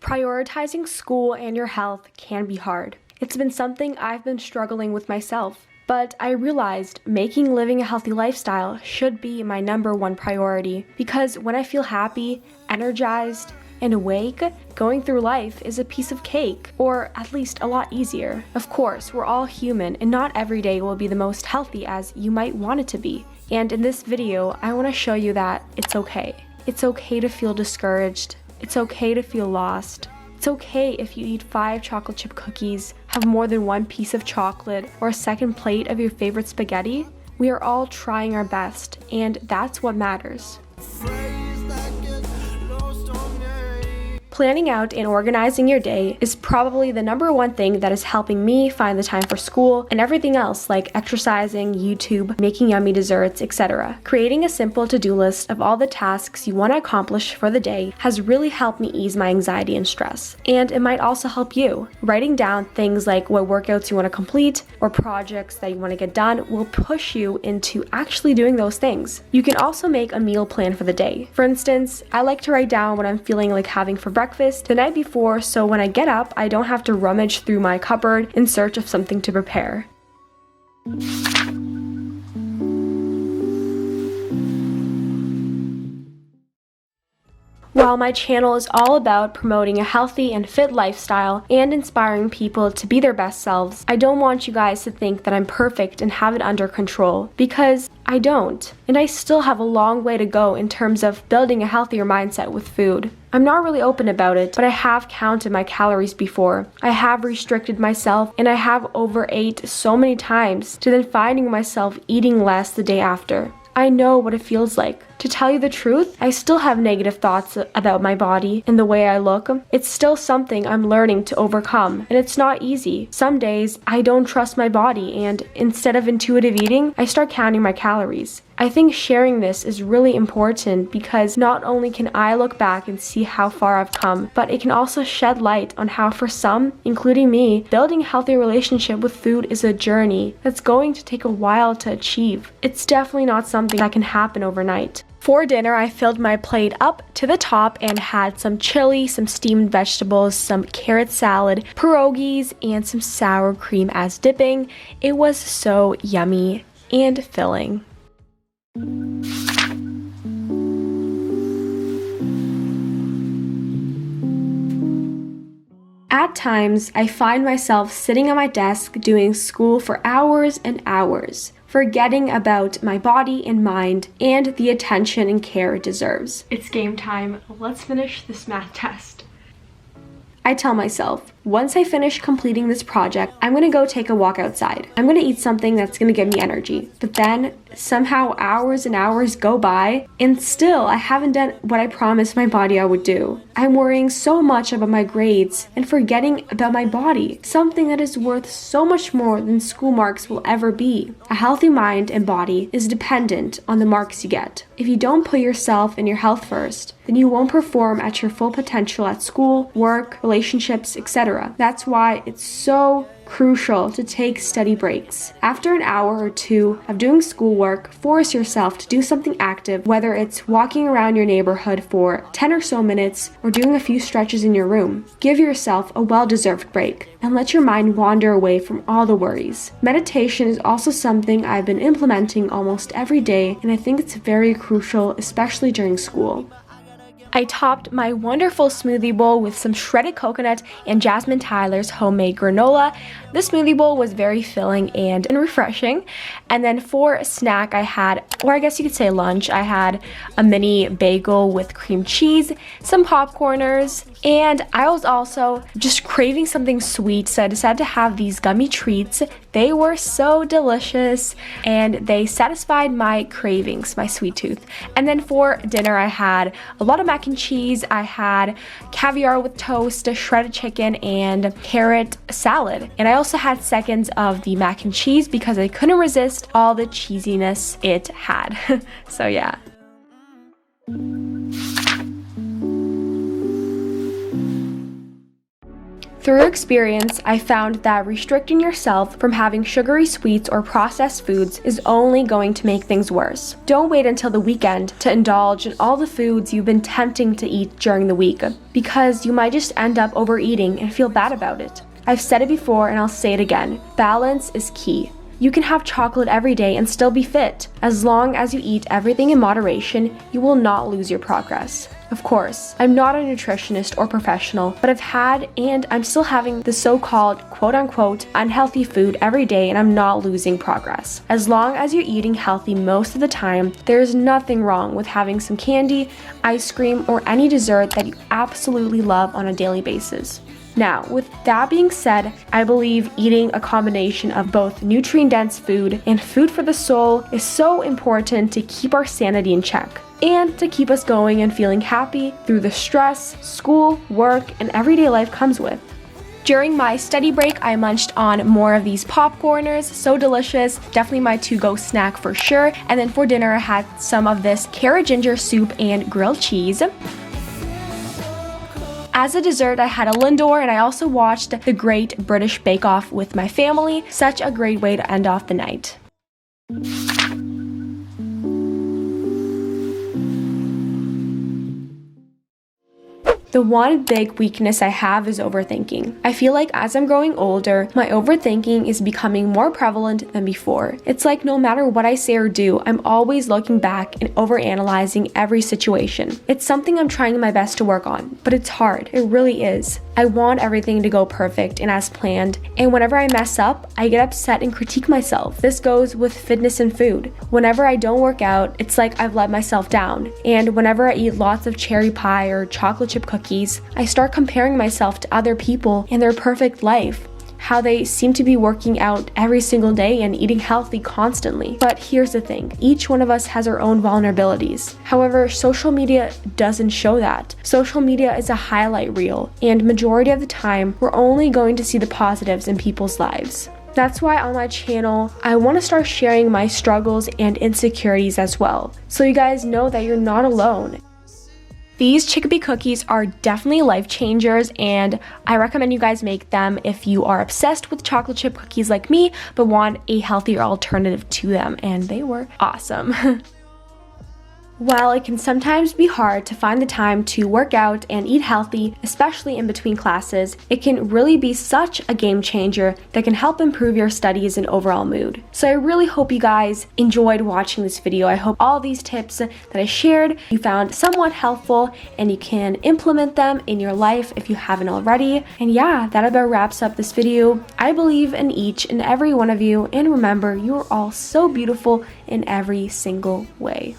Prioritizing school and your health can be hard. It's been something I've been struggling with myself, but I realized making living a healthy lifestyle should be my number one priority because when I feel happy, energized, and awake, going through life is a piece of cake, or at least a lot easier. Of course, we're all human and not every day will be the most healthy as you might want it to be. And in this video, I want to show you that it's okay. It's okay to feel discouraged. It's okay to feel lost. It's okay if you eat 5 chocolate chip cookies, have more than one piece of chocolate, or a second plate of your favorite spaghetti. We are all trying our best, and that's what matters. Planning out and organizing your day is probably the number one thing that is helping me find the time for school and everything else like exercising, YouTube, making yummy desserts, etc. Creating a simple to-do list of all the tasks you want to accomplish for the day has really helped me ease my anxiety and stress. And it might also help you. Writing down things like what workouts you want to complete or projects that you want to get done will push you into actually doing those things. You can also make a meal plan for the day. For instance, I like to write down what I'm feeling like having for breakfast the night before, so when I get up, I don't have to rummage through my cupboard in search of something to prepare. While my channel is all about promoting a healthy and fit lifestyle and inspiring people to be their best selves, I don't want you guys to think that I'm perfect and have it under control, because I don't. And I still have a long way to go in terms of building a healthier mindset with food. I'm not really open about it, but I have counted my calories before. I have restricted myself, and I have overate so many times to then finding myself eating less the day after. I know what it feels like. To tell you the truth, I still have negative thoughts about my body and the way I look. It's still something I'm learning to overcome, and it's not easy. Some days, I don't trust my body, and instead of intuitive eating, I start counting my calories. I think sharing this is really important because not only can I look back and see how far I've come, but it can also shed light on how for some, including me, building a healthy relationship with food is a journey that's going to take a while to achieve. It's definitely not something that can happen overnight. For dinner, I filled my plate up to the top and had some chili, some steamed vegetables, some carrot salad, pierogies, and some sour cream as dipping. It was so yummy and filling. At times, I find myself sitting at my desk doing school for hours and hours, forgetting about my body and mind and the attention and care it deserves. It's game time. Let's finish this math test. I tell myself, once I finish completing this project, I'm gonna go take a walk outside. I'm gonna eat something that's gonna give me energy. But then somehow hours and hours go by and still I haven't done what I promised my body I would do. I'm worrying so much about my grades and forgetting about my body, something that is worth so much more than school marks will ever be. A healthy mind and body is dependent on the marks you get. If you don't put yourself and your health first, then you won't perform at your full potential at school, work, relationships, etc. That's why it's so crucial to take steady breaks. After an hour or two of doing schoolwork, force yourself to do something active, whether it's walking around your neighborhood for 10 or so minutes or doing a few stretches in your room. Give yourself a well-deserved break and let your mind wander away from all the worries. Meditation is also something I've been implementing almost every day, and I think it's very crucial, especially during school. I topped my wonderful smoothie bowl with some shredded coconut and Jazmin Tyler's homemade granola. The smoothie bowl was very filling and refreshing. And then for a snack I had, or I guess you could say lunch, I had a mini bagel with cream cheese, some popcorners, and I was also just craving something sweet, so I decided to have these gummy treats. They were so delicious and they satisfied my cravings, my sweet tooth. And then for dinner I had a lot of mac and cheese, I had caviar with toast, shredded chicken, and carrot salad. And I also had seconds of the mac and cheese because I couldn't resist all the cheesiness it had. So yeah. Through experience, I found that restricting yourself from having sugary sweets or processed foods is only going to make things worse. Don't wait until the weekend to indulge in all the foods you've been tempting to eat during the week, because you might just end up overeating and feel bad about it. I've said it before and I'll say it again. Balance is key. You can have chocolate every day and still be fit. As long as you eat everything in moderation, you will not lose your progress. Of course, I'm not a nutritionist or professional, but I've had and I'm still having the so-called quote-unquote unhealthy food every day and I'm not losing progress. As long as you're eating healthy most of the time, there is nothing wrong with having some candy, ice cream, or any dessert that you absolutely love on a daily basis. Now, with that being said, I believe eating a combination of both nutrient-dense food and food for the soul is so important to keep our sanity in check and to keep us going and feeling happy through the stress, school, work, and everyday life comes with. During my study break, I munched on more of these popcorners, so delicious, definitely my to-go snack for sure. And then for dinner, I had some of this carrot ginger soup and grilled cheese. As a dessert, I had a Lindor, and I also watched the Great British Bake Off with my family. Such a great way to end off the night. The one big weakness I have is overthinking. I feel like as I'm growing older, my overthinking is becoming more prevalent than before. It's like no matter what I say or do, I'm always looking back and overanalyzing every situation. It's something I'm trying my best to work on, but it's hard. It really is. I want everything to go perfect and as planned, and whenever I mess up, I get upset and critique myself. This goes with fitness and food. Whenever I don't work out, it's like I've let myself down, and whenever I eat lots of cherry pie or chocolate chip cookies, I start comparing myself to other people and their perfect life, how they seem to be working out every single day and eating healthy constantly. But here's the thing, each one of us has our own vulnerabilities. However, social media doesn't show that. Social media is a highlight reel, and majority of the time, we're only going to see the positives in people's lives. That's why on my channel, I want to start sharing my struggles and insecurities as well, so you guys know that you're not alone. These chickpea cookies are definitely life changers, and I recommend you guys make them if you are obsessed with chocolate chip cookies like me, but want a healthier alternative to them, and they were awesome. While it can sometimes be hard to find the time to work out and eat healthy, especially in between classes, it can really be such a game changer that can help improve your studies and overall mood. So I really hope you guys enjoyed watching this video. I hope all these tips that I shared you found somewhat helpful and you can implement them in your life if you haven't already. And yeah, that about wraps up this video. I believe in each and every one of you, and remember, you are all so beautiful in every single way.